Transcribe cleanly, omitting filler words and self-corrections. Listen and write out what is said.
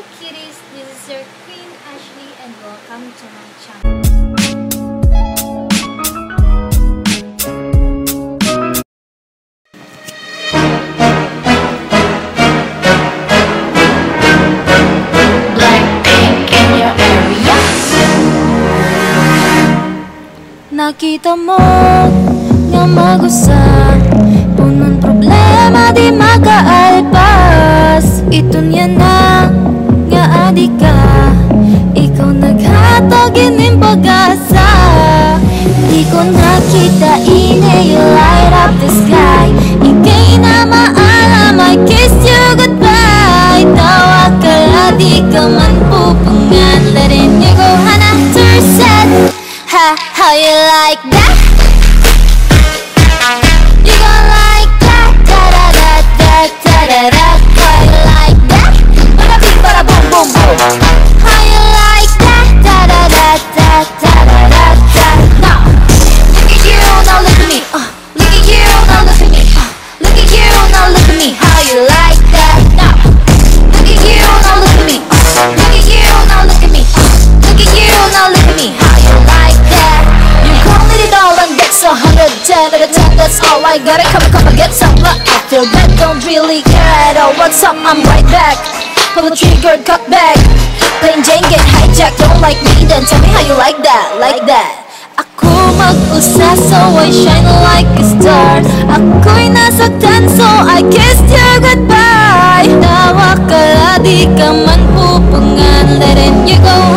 Hello kitties, this is your Queen Ashley and welcome to my channel. Blackpink in your area. Nakita mo nga mag-usa, punong problema di makaalpas. Ito niya na nga adik ka, ikaw naghatag ining pag-asa. Di ko nakita ine, you light up the sky. Ika'y na maalam, I kissed you goodbye. Tawag ka la, di ka man pupungan, letting you go hana turset. Ha, how you like that? You gon' like that, da-da-da-da-da-da-da. How you like that? Bada-bing, bada-boom-boom-boom. How you like that? Da-da-da-da-da-da-da-da. Now, look at you, now look at me. Look at you, now look at me. Look at you, now look at me. How you like that? Now, look at you, now look at me. Look at you, now look at me. Look at you, now look at me. How you like that? You call me it all and get 110 out of 10. That's all I gotta come and get some. But I feel bad, don't really care at all. What's up? I'm right back. Pull the trigger, cut back. Plain Jane get hijacked. Don't like me, then tell me how you like that, like that. Ako mag-usa, so I shine like a star. Ako'y nasaktan, so I kissed you goodbye. Tawa ka la, di ka man pupungan, letting you go